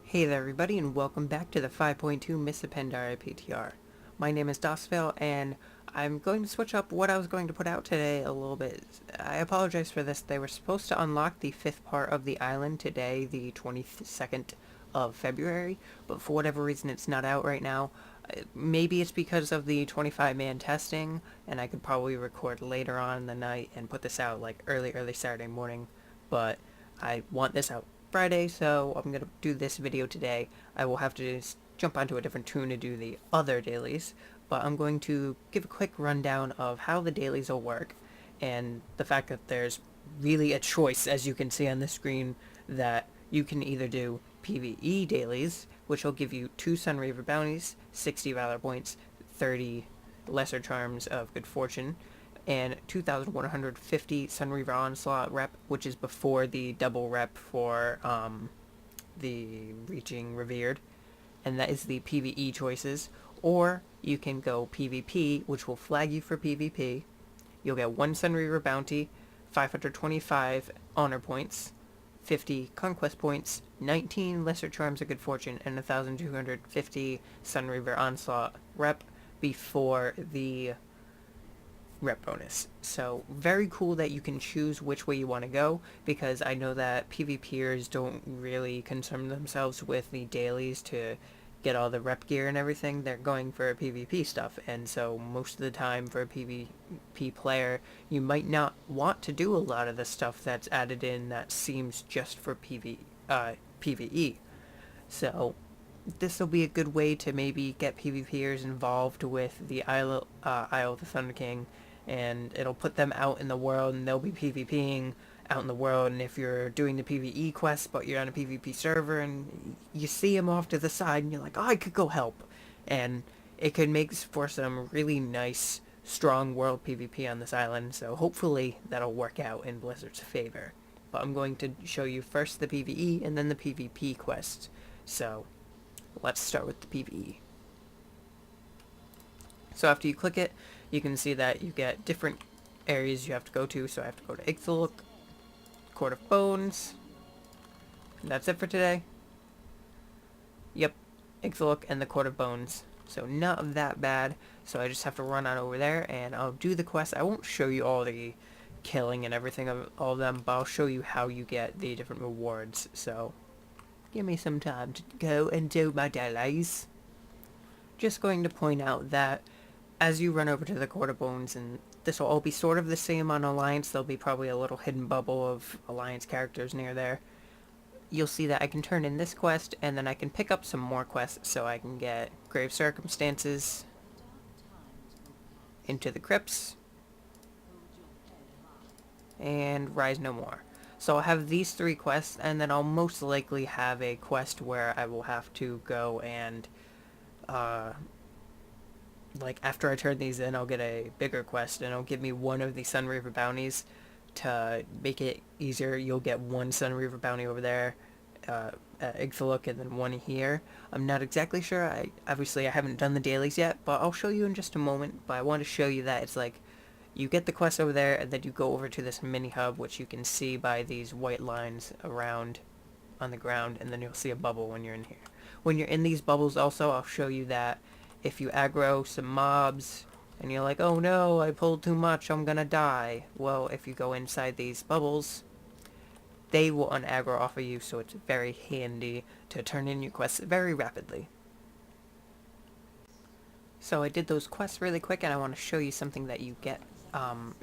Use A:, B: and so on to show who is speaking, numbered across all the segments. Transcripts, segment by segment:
A: Hey there everybody, and welcome back to the 5.2 Pandaria PTR. My name is Daesvail, and I'm going to switch up what I was going to put out today a little bit. I apologize for this. They were supposed to unlock the 5th part of the island today, the 22nd of February, but for whatever reason it's not out right now. Maybe it's because of the 25-man testing, and I could probably record later on in the night and put this out like early Saturday morning, but I want this out Friday, so I'm going to do this video today. I will have to just jump onto a different tune to do the other dailies, but I'm going to give a quick rundown of how the dailies will work, and the fact that there's really a choice, as you can see on the screen, that you can either do PvE dailies, which will give you 2 Sunreaver bounties, 60 Valor points, 30 Lesser Charms of Good Fortune, and 2,150 Sunreaver Onslaught rep, which is before the double rep for the Reaching Revered, and that is the PvE choices. Or you can go PvP, which will flag you for PvP. You'll get 1 Sunreaver bounty, 525 honor points, 50 conquest points, 19 Lesser Charms of Good Fortune, and 1,250 Sunreaver Onslaught rep before the rep bonus. So very cool that you can choose which way you want to go, because I know that PvPers don't really concern themselves with the dailies to get all the rep gear and everything. They're going for PvP stuff, and so most of the time for a PvP player, you might not want to do a lot of the stuff that's added in that seems just for PvE. So this will be a good way to maybe get PvPers involved with the Isle of the Thunder King, and it'll put them out in the world, and they'll be PvPing out in the world. And if you're doing the PvE quest but you're on a PvP server and you see them off to the side and you're like, oh, I could go help, and it could make for some really nice strong world PvP on this island. So hopefully that'll work out in Blizzard's favor. But I'm going to show you first the PvE and then the PvP quest. So let's start with the PvE. So after you click it, you can see that you get different areas you have to go to. So I have to go to Ixaluc, Court of Bones. And that's it for today. Yep, Ixaluc and the Court of Bones. So not that bad. So I just have to run on over there and I'll do the quest. I won't show you all the killing and everything of all of them, but I'll show you how you get the different rewards. So give me some time to go and do my dailies. Just going to point out that as you run over to the Court of Bones, and this will all be sort of the same on Alliance, there'll be probably a little hidden bubble of Alliance characters near there. You'll see that I can turn in this quest, and then I can pick up some more quests, so I can get Grave Circumstances, Into the Crypts, and Rise No More. So I'll have these 3 quests, and then I'll most likely have a quest where I will have to go and like after I turn these in, I'll get a bigger quest, and it'll give me one of the Sunreaver bounties. To make it easier, you'll get 1 Sunreaver bounty over there at Ixaluc, and then 1 here. I'm not exactly sure. Obviously I haven't done the dailies yet, but I'll show you in just a moment. But I want to show you that it's like you get the quest over there, and then you go over to this mini hub, which you can see by these white lines around on the ground, and then you'll see a bubble when you're in here. When you're in these bubbles also, I'll show you that if you aggro some mobs and you're like, oh no, I pulled too much, I'm gonna die. Well, if you go inside these bubbles, they will unaggro off of you, so it's very handy to turn in your quests very rapidly. So I did those quests really quick, and I want to show you something that you get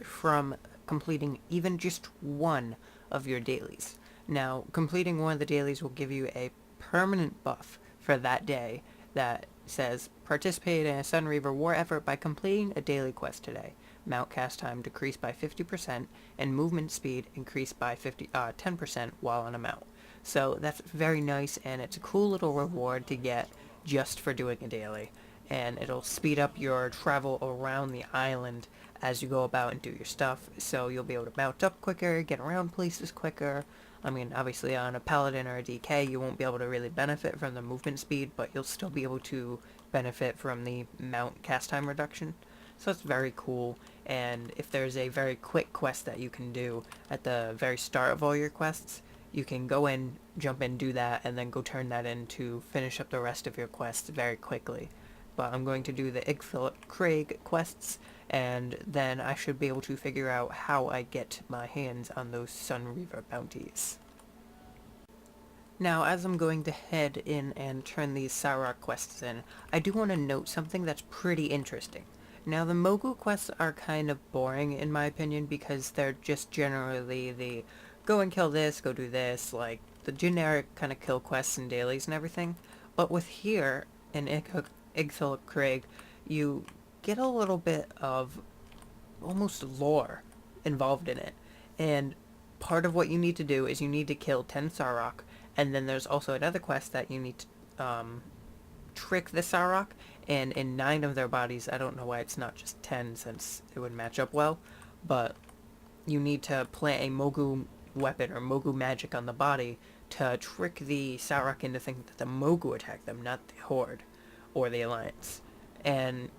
A: from completing even just one of your dailies. Now, completing one of the dailies will give you a permanent buff for that day that says, participate in a Sunreaver war effort by completing a daily quest today. Mount cast time decreased by 50% and movement speed increased by 10% while on a mount. So that's very nice, and it's a cool little reward to get just for doing a daily. And it'll speed up your travel around the island as you go about and do your stuff, so you'll be able to mount up quicker, get around places quicker. I mean, obviously on a Paladin or a DK, you won't be able to really benefit from the movement speed, but you'll still be able to benefit from the mount cast time reduction. So it's very cool, and if there's a very quick quest that you can do at the very start of all your quests, you can go in, jump in, do that, and then go turn that in to finish up the rest of your quests very quickly. But I'm going to do the Philip Craig quests, and then I should be able to figure out how I get my hands on those Sun Reaver bounties. Now, as I'm going to head in and turn these Sarok quests in, I do want to note something that's pretty interesting. Now, the Mogu quests are kind of boring, in my opinion, because they're just generally the go and kill this, go do this, like the generic kind of kill quests and dailies and everything. But with here, in Philip Craig, you get a little bit of almost lore involved in it. And part of what you need to do is you need to kill 10 Sarok, and then there's also another quest that you need to trick the Sarok, and in 9 of their bodies, I don't know why it's not just 10 since it would match up well, but you need to plant a Mogu weapon or Mogu magic on the body to trick the Sarok into thinking that the Mogu attack them, not the Horde or the Alliance. And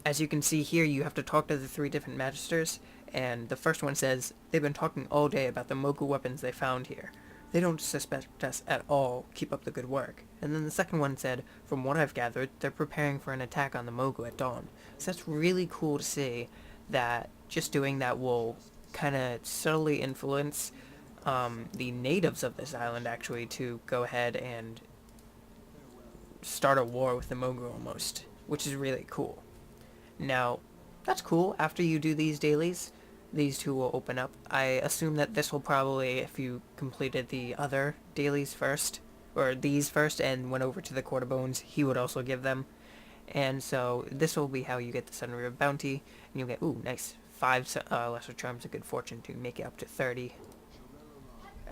A: as you can see here, you have to talk to the 3 different Magisters, and the first one says, they've been talking all day about the Mogu weapons they found here. They don't suspect us at all. Keep up the good work. And then the second one said, from what I've gathered, they're preparing for an attack on the Mogu at dawn. So that's really cool to see that just doing that will kind of subtly influence the natives of this island, actually, to go ahead and start a war with the Mogu almost, which is really cool. Now, that's cool. After you do these dailies, these 2 will open up. I assume that this will probably, if you completed the other dailies first, or these first, and went over to the Court of Bones, he would also give them. And so this will be how you get the Sun Reaver bounty, and you'll get, ooh, nice, 5 lesser charms of good fortune to make it up to 30.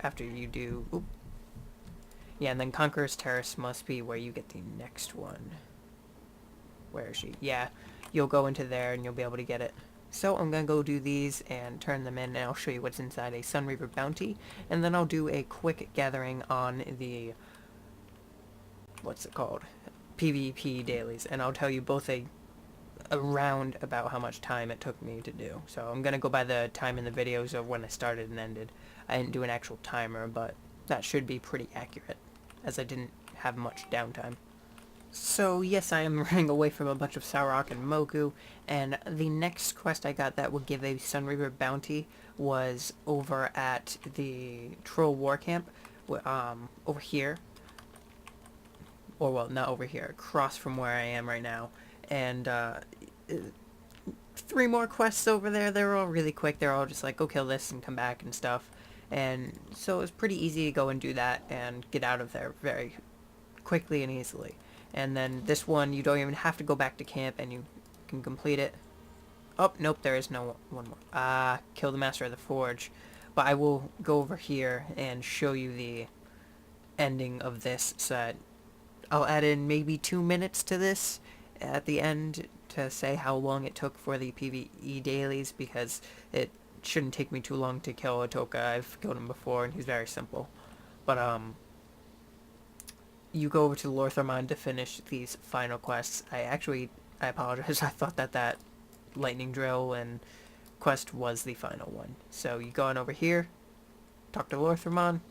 A: After you do, oop. Yeah, and then Conqueror's Terrace must be where you get the next one. Where is she? Yeah, you'll go into there and you'll be able to get it. So I'm going to go do these and turn them in, and I'll show you what's inside a Sun Reaver bounty, and then I'll do a quick gathering on the, what's it called, PvP dailies, and I'll tell you both a round about how much time it took me to do. So I'm going to go by the time in the videos of when I started and ended. I didn't do an actual timer, but that should be pretty accurate, as I didn't have much downtime. So yes, I am running away from a bunch of Sarok and Mogu, and the next quest I got that would give a Sun Reaver bounty was over at the Troll War Camp, over here. Or well, not over here, across from where I am right now. And 3 more quests over there. They're all really quick. They're all just like, go kill this and come back and stuff. And so it's pretty easy to go and do that and get out of there very quickly and easily. And then this one, you don't even have to go back to camp, and you can complete it. Oh, nope, there is no one more. Kill the Master of the Forge. But I will go over here and show you the ending of this, so that I'll add in maybe 2 minutes to this at the end to say how long it took for the PvE dailies, because it shouldn't take me too long to kill Atoka. I've killed him before, and he's very simple. But, you go over to Lorthermon to finish these final quests. I apologize. I thought that lightning drill and quest was the final one. So you go on over here, talk to Lorthermon.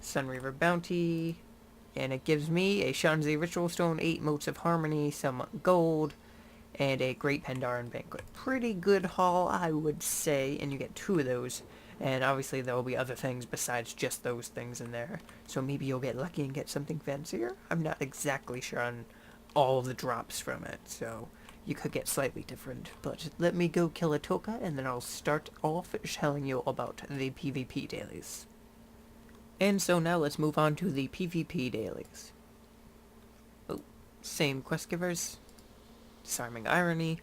A: Sun Reaver bounty, and it gives me a Shanzi Ritual Stone, 8 Motes of Harmony, some gold, and a Great Pandaren Banquet. Pretty good haul, I would say, and you get 2 of those. And obviously there will be other things besides just those things in there. So maybe you'll get lucky and get something fancier. I'm not exactly sure on all of the drops from it, so you could get slightly different. But let me go kill Atoka, and then I'll start off telling you about the PvP dailies. And so now let's move on to the PvP dailies. Oh, same quest givers. Disarming Irony.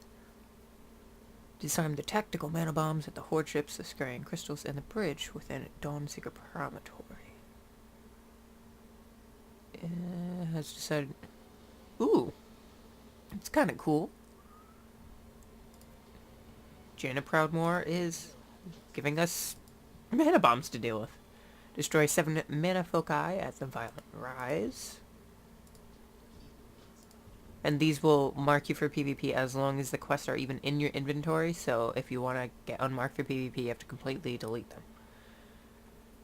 A: Disarm the tactical mana bombs at the horde ships, the scurrying crystals, and the bridge within Dawnseeker Promontory. Has decided... Ooh! It's kinda cool. Jaina Proudmoore is giving us mana bombs to deal with. Destroy 7 mana foci at the Violent Rise. And these will mark you for PvP as long as the quests are even in your inventory, so if you want to get unmarked for PvP, you have to completely delete them.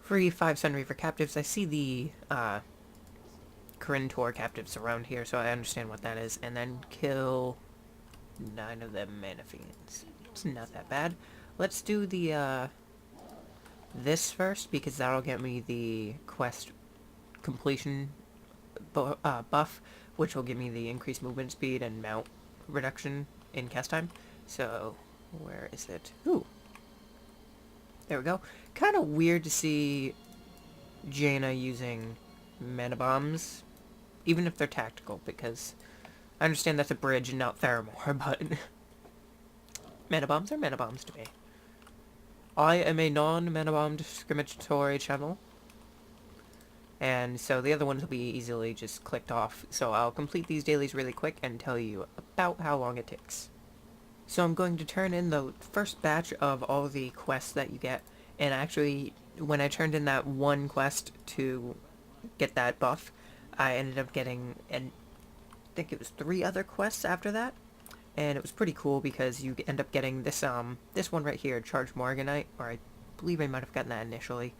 A: Free 5 Sun Reaver captives. I see the Corintor captives around here, so I understand what that is. And then kill 9 of them mana fiends. It's not that bad. Let's do the this first, because that'll get me the quest completion buff, which will give me the increased movement speed and mount reduction in cast time. So, where is it? Ooh. There we go. Kind of weird to see Jaina using mana bombs, even if they're tactical, because I understand that's a bridge and not Theramore, but mana bombs are mana bombs to me. I am a non-mana bomb discriminatory channel, and so the other ones will be easily just clicked off. So I'll complete these dailies really quick and tell you about how long it takes. So I'm going to turn in the first batch of all the quests that you get, and actually, when I turned in that one quest to get that buff, I ended up getting, and I think it was 3 other quests after that, and it was pretty cool because you end up getting this this one right here, Charge Morganite, or I believe I might have gotten that initially,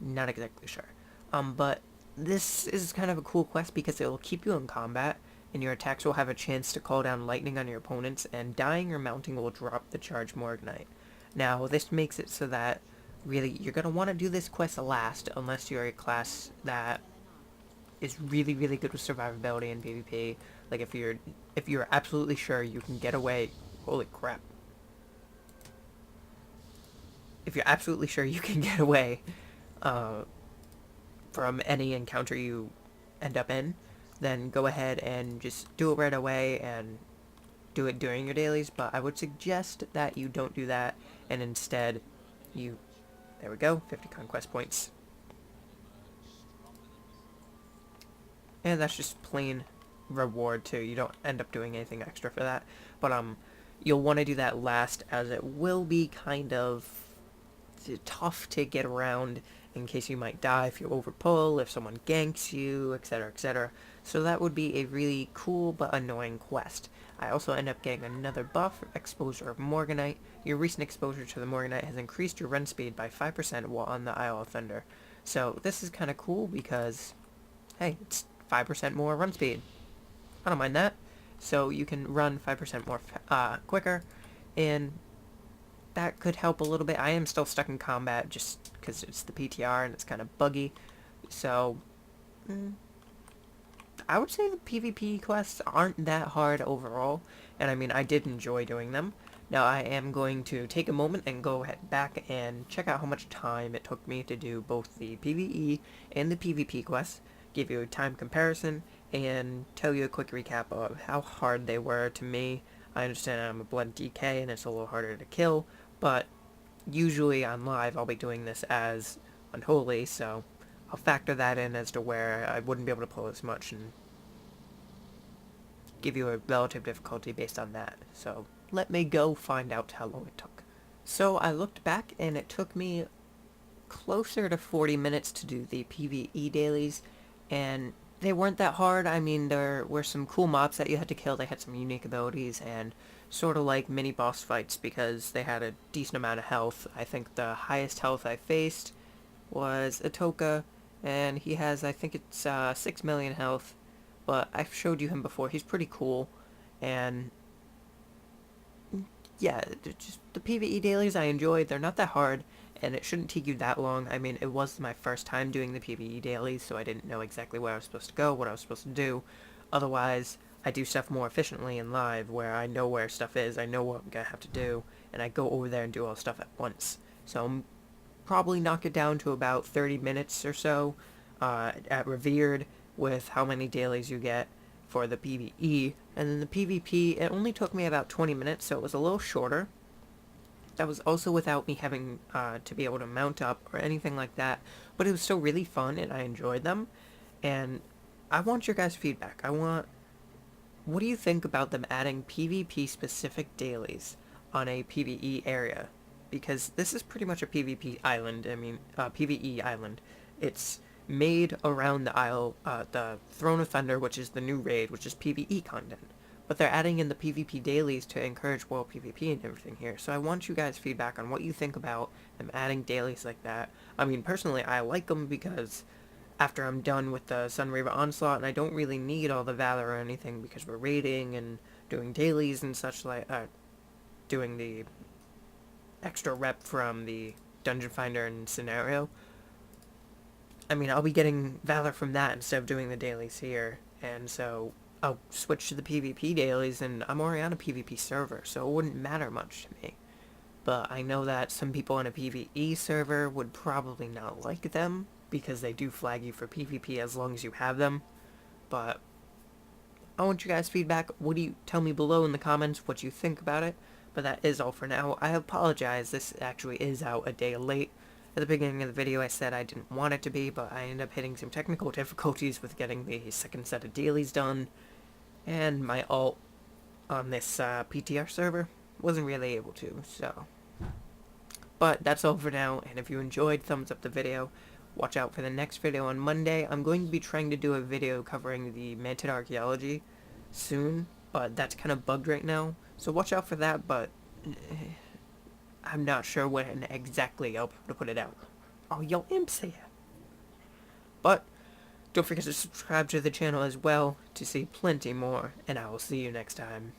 A: not exactly sure. But this is kind of a cool quest because it will keep you in combat, and your attacks will have a chance to call down lightning on your opponents, and dying or mounting will drop the Charge Morganite. Now, this makes it so that, really, you're going to want to do this quest last, unless you're a class that is really, really good with survivability and PvP. Like, if you're absolutely sure you can get away... Holy crap. If you're absolutely sure you can get away, from any encounter you end up in, then go ahead and just do it right away and do it during your dailies, but I would suggest that you don't do that, and instead you... There we go, 50 conquest points. And that's just plain reward too, you don't end up doing anything extra for that, but you'll want to do that last, as it will be kind of tough to get around in case you might die if you overpull, if someone ganks you, etc, etc. So that would be a really cool but annoying quest. I also end up getting another buff, Exposure of Morganite. Your recent exposure to the Morganite has increased your run speed by 5% while on the Isle of Thunder. So this is kind of cool because, hey, it's 5% more run speed. I don't mind that. So you can run 5% more quicker, and that could help a little bit. I am still stuck in combat just because it's the PTR and it's kind of buggy. So, I would say the PvP quests aren't that hard overall, and I mean, I did enjoy doing them. Now, I am going to take a moment and go back and check out how much time it took me to do both the PvE and the PvP quests, give you a time comparison, and tell you a quick recap of how hard they were to me. I understand I'm a blood DK and it's a little harder to kill, but usually on live I'll be doing this as Unholy, so I'll factor that in as to where I wouldn't be able to pull as much and give you a relative difficulty based on that. So let me go find out how long it took. So I looked back and it took me closer to 40 minutes to do the PvE dailies, and they weren't that hard. I mean, there were some cool mobs that you had to kill. They had some unique abilities and sort of like mini boss fights because they had a decent amount of health. I think the highest health I faced was Atoka, and he has, I think it's 6 million health, but I've showed you him before. He's pretty cool, and yeah, just the PvE dailies I enjoyed. They're not that hard, and it shouldn't take you that long. I mean, it was my first time doing the PvE dailies, so I didn't know exactly where I was supposed to go, what I was supposed to do. Otherwise, I do stuff more efficiently in live, where I know where stuff is, I know what I'm gonna have to do, and I go over there and do all the stuff at once. So I'm probably knock it down to about 30 minutes or so at Revered, with how many dailies you get for the PvE, and then the PvP, it only took me about 20 minutes, so it was a little shorter. That was also without me having to be able to mount up or anything like that, but it was still really fun and I enjoyed them, and I want your guys' feedback. What do you think about them adding PvP specific dailies on a PvE area? Because this is pretty much a PvP island, PvE island. It's made around the Throne of Thunder, which is the new raid, which is PvE content. But they're adding in the PvP dailies to encourage world PvP and everything here. So I want you guys' feedback on what you think about them adding dailies like that. I mean, personally, I like them because after I'm done with the Sunraver Onslaught, and I don't really need all the Valor or anything because we're raiding and doing dailies and such like, doing the extra rep from the Dungeon Finder and Scenario. I mean, I'll be getting Valor from that instead of doing the dailies here, and so I'll switch to the PvP dailies, and I'm already on a PvP server, so it wouldn't matter much to me. But I know that some people on a PvE server would probably not like them, because they do flag you for PvP as long as you have them. But I want you guys' feedback. What do you tell me below in the comments what you think about it? But that is all for now. I apologize, this actually is out a day late. At the beginning of the video I said I didn't want it to be, but I ended up hitting some technical difficulties with getting the second set of dailies done, and my alt on this PTR server wasn't really able to, so. But that's all for now, and if you enjoyed, thumbs up the video. Watch out for the next video on Monday. I'm going to be trying to do a video covering the Mantid Archaeology soon, but that's kind of bugged right now, so watch out for that, but I'm not sure when exactly I'll be able to put it out. Oh, yo, imps here. But don't forget to subscribe to the channel as well to see plenty more, and I will see you next time.